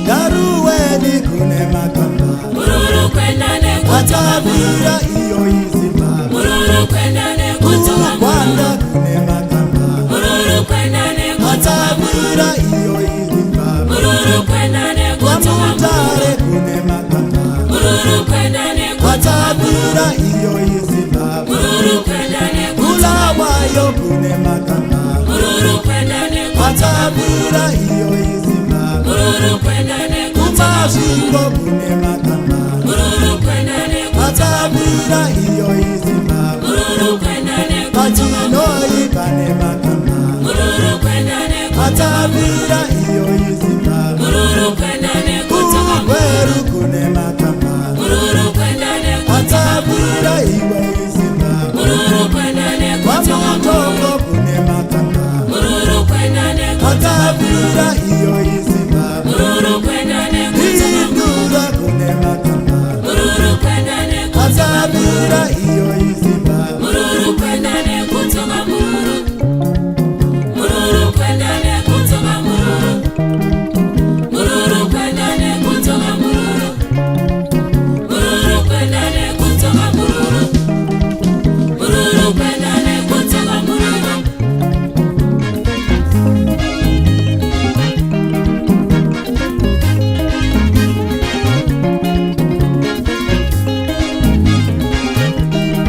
Garuweni kune makamba Mururu kwenda nekudzoma Atavira iyo izima Mururu kwenda nekudzoma Kwanda kune makamba Mururu kwenda nekudzoma Atavira iyo izima Mururu kwenda nekudzoma Kwamutare kune makamba Mururu kwenda nekudzoma Atavira iyo izima Mururu kwenda nekudzoma Bulawayo kune makamba Mururu kwenda nekudzoma Atavira iyo izima Mururu kwenda nekudzoma Kumashingo kune makamba Mururu kwenda nekudzoma Atavira iyo izima Mururu kwenda nekudzoma Pachinoi pane makamba Mururu kwenda nekudzoma Atavira iyo izima Mururu kwenda nekudzoma Kugweru kune makamba Mururu kwenda nekudzoma Atavira iwe izima Mururu kwenda nekudzoma Kwamutongo kune makamba Mururu kwenda nekudzoma Atavira iyo izima Mururu kwenda nekudzoma Indura kune makamba Mururu kwenda nekudzoma Atavira iyo izima Mururu kwenda nekudzoma mururu. Mururu kwenda nekudzoma mururu. Mururu kwenda nekudzoma mururu. Mururu kwenda nekudzoma mururu. Mururu kwenda nekudzoma mururu. Mururu kwenda nekudzoma mururu.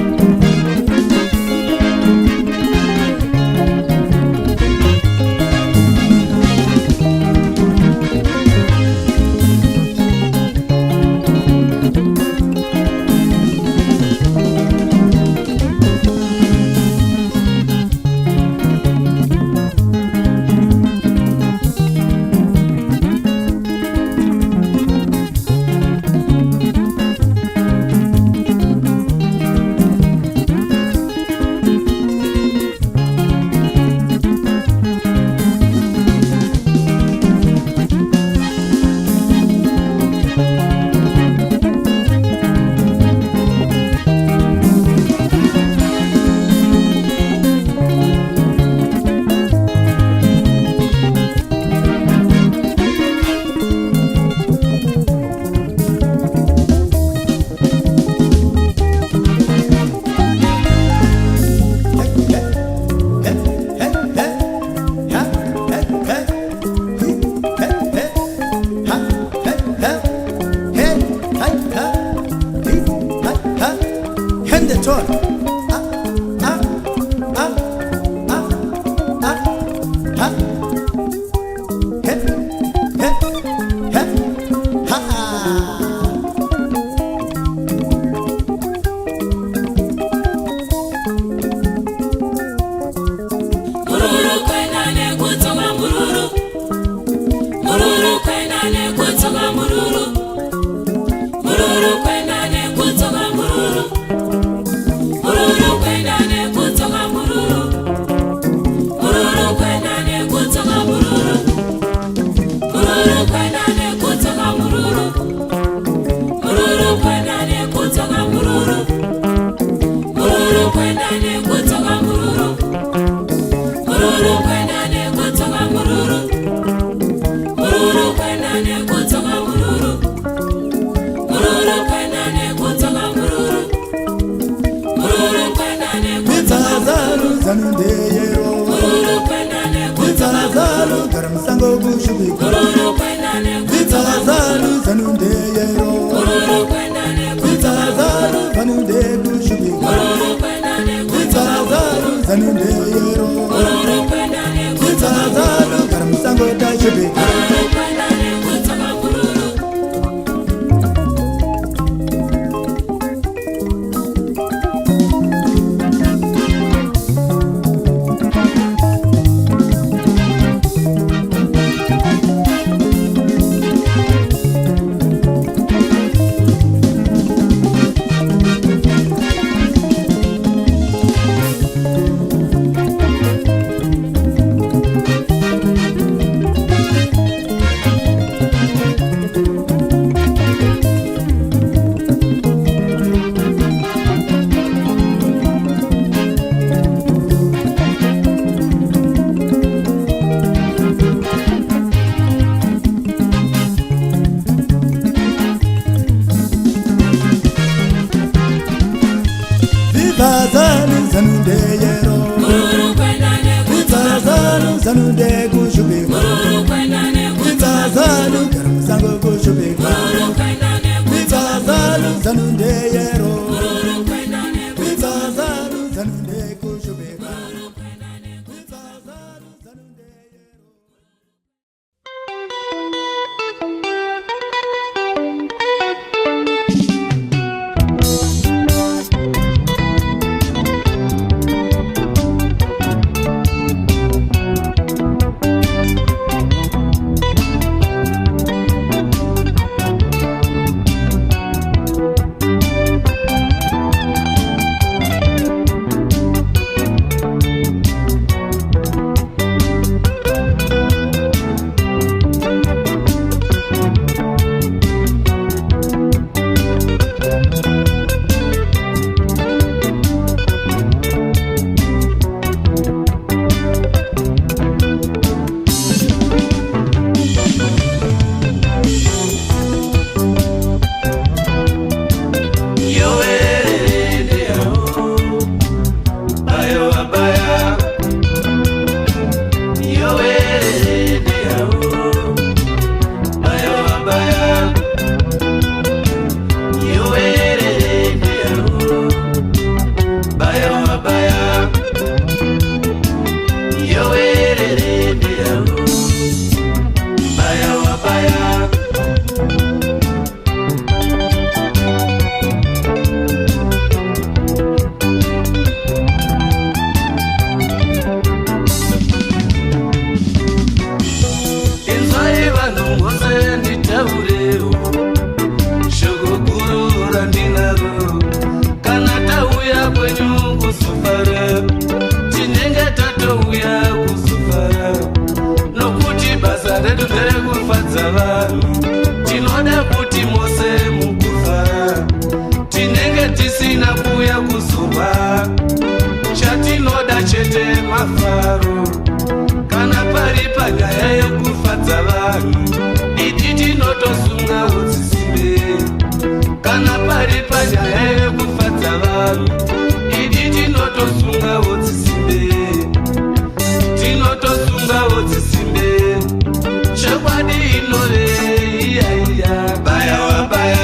Mururu kwenda nekudzoma mururu. Mururu kwenda nekudzoma mururu. Mururu kwenda nekudzoma mururu. Mururu kwenda nekudzoma mururu. Mururu kwenda nekudzoma mururu. Mururu kwenda nekudzoma mururu. Mururu kwenda nekudzoma mururu. Mururu kwenda nekudzoma mururu. Mururu kwenda nekudzoma mururu. Mururu kwenda nekudzoma mururu. Mururu kwenda nekudzoma Mitsazalu zanundeyero mururu kwenda nekudzoma Mitsazalu garamusango kushubika mururu kwenda nekudzoma Mitsazalu zanundeyero mururu kwenda nekudzoma Mitsazalu vanunde kushubika mururu kwenda nekudzoma Mitsazalu zanundeyero mururu kwenda nekudzoma Mitsazalu garamusango kushubika mururu kwenda nekudzoma mururu. Kutsazanu zanundeyero Kutsazanu zanude kushubika Kutsazanu karamzango kushubika Kutsazanu zanundeyero Kutsazanu zanude kushubika Kutsazanu zanundeyero Chokwadi inove, iya iya, baya wa baya.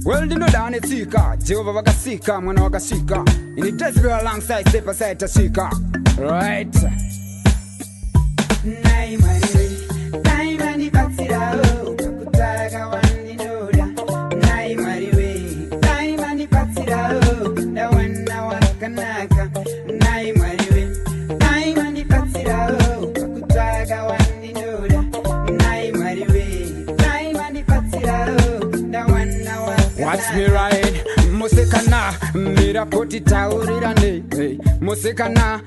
Well, you know down it's Sika, Jehovah Vagasika, Mwana Vagasika. In the desert alongside, step aside to Sika. Right. Nai mariwe, nai mani patsira o, kakutaga wani noda. Nai mariwe, nai mani patsira o, da wana wakanaka. Nai mariwe, nai mani patsira o, kakutaga wani noda. Nai mariwe, nai mani patsira o, da wana wakanaka. Watch me ride, musekana, mira poti taurirane. Hey, musekana.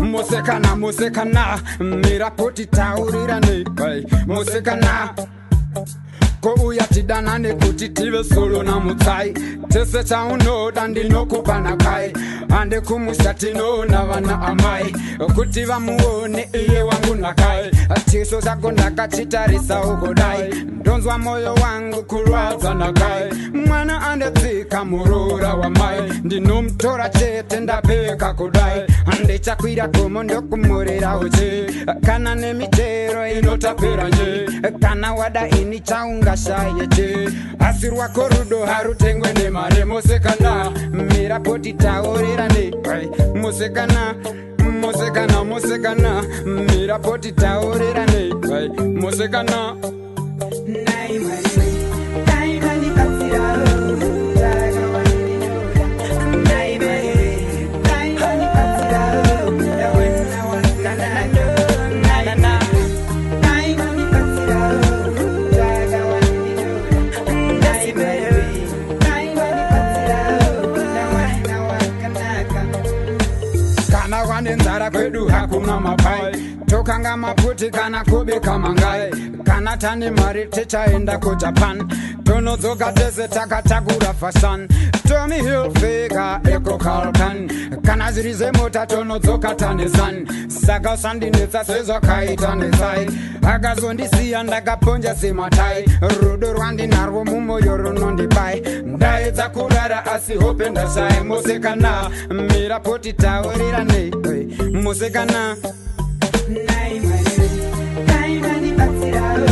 Musekana, mira poti taurirane. Hey, musekana. Ko uyatidana ne kutitive solo na mutai. Tese cha uno dandi no kupana kai. Ande kumushatino na wana amai. Kutiva muone iye wangu na kai. Chiso zako ndakachitarisa ugodai. Ndonzwa moyo wangu kurwaza na kai. Mwana ande tika murura wa mai. Ndino mtora chete ndapeka kudai. Ande chakwira kumo ndo kumurira uchi. Kana ne mitero inotapira nje. Kana wada ini chaunga shayeche. Asirwa korudo harutengwe ne mare. Musekana, mira poti taurirane. Musekana, mira poti taurirane. Musekana. Nai mariwe, nai mani patsira o, taga wani noda. Nai mariwe, nai mani patsira o, da wana wakanaka. Nai mariwe, nai mani patsira o, taga wani noda. Nai mariwe, nai mani patsira o, da wana wakanaka. Kana wande nzara kwedu hakuna mapai. Tokanga maputi kana kube kamangai. Kana tani mari tichaenda ku Japan. Tono zoga tese takatagura fashion. Tommy Hilfiger Eco Carlton. Kana zirize mota tono zoka tani san. Saga sandi nesa sezo kaita nesai. Agazondi siya ndagaponja simatai. Rudo rwandi narwo mumo yoro nondi bai. Ndai za kurara asi hope ndashai. Musekana mira poti taurirane. Musekana. Nai mariwe, nai mani patsira o,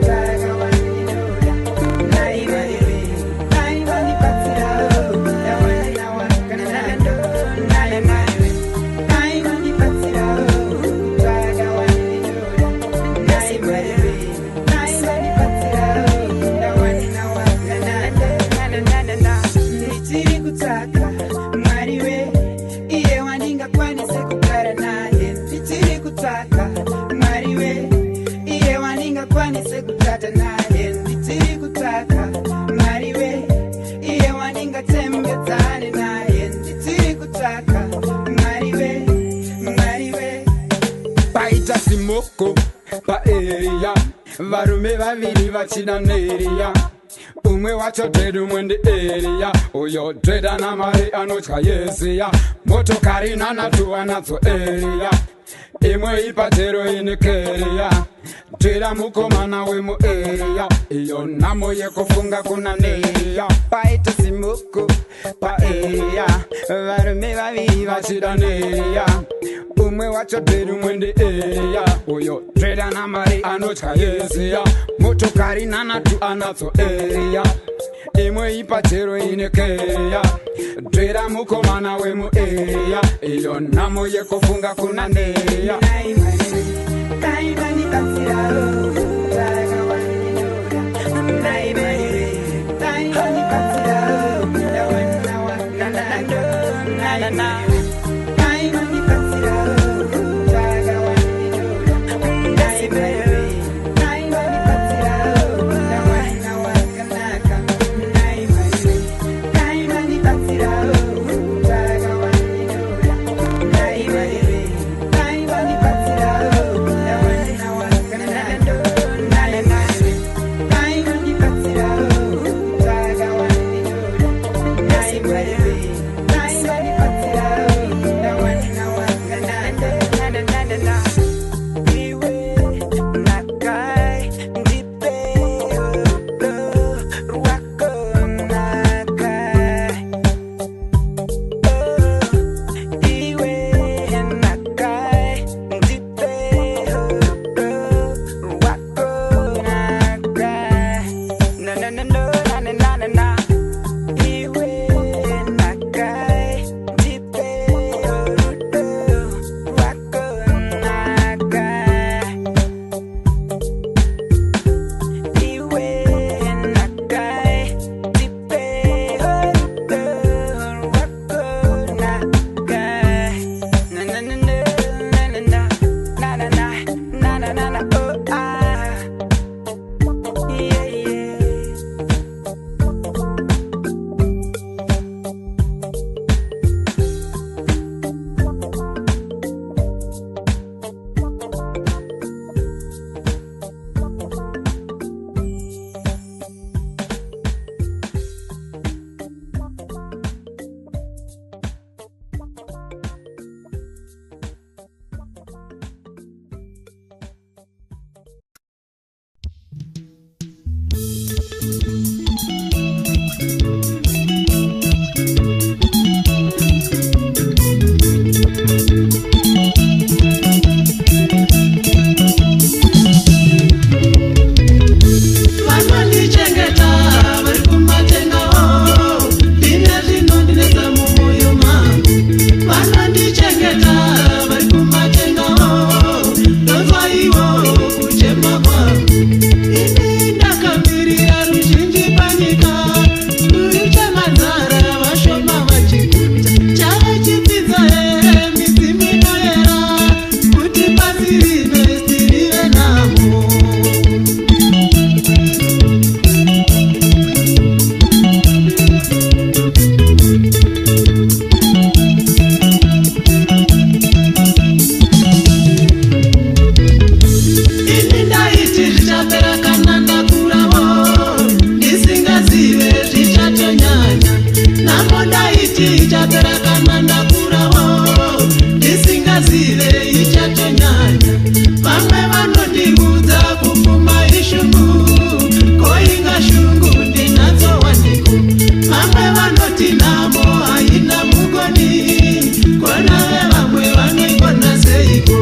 taga wani noda. Nai mariwe, nai mani patsira o, da wana wakanaka. Nai mariwe, nai mani patsira o, taga wani noda. Nai mariwe, nai mani patsira o, da wana wakanaka. Nichiri kutaka, mariwe, iye waninga kwanise kukara naye. Nichiri kutaka, mariwe, iye waninga kwanise kutata naye. Nichiri kutaka, mariwe, iye waninga tembezane naye. Nichiri kutaka, mariwe. Paita simoko, pa area, varume vaviri vachina neria. Umwe wacho dread umwe ndi area. Uyo dread ana mari anotya yesia. Motokari nanatu anadzo area. Imwe ipatero inikeria. Dread mukomana we mu area. Iyo namo yekufunga kuna neria. Paita simuku pa area. Varume vaviri vachina neria. Umwe wacho dread umwe ndi area. Uyo dread ana mari anotya yesia. Motokari nanatu anadzo area. Imwe ipatero inekeria. Dread mukomana we mu area. Iyo namo yekufunga kuna neria. Nai mariwe, nai mani patsira o, taga wani noda. Nai mariwe, nai mani patsira o, da wana wakanaka. Nai mariwe, nai mani patsira o, taga wani noda. Nai mariwe, nai mani patsira o, da wana wakanaka. Nai mariwe, nai mani patsira o, taga wani noda. Nai mariwe, nai mani patsira o, da wana wakanaka. Nai mariwe, nai mani patsira o, taga wani noda. Nai mariwe, nai mani patsira o. vakati namo haina mugoni, kwana vamwe vanoikona seiko.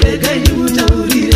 Regai ni utaurire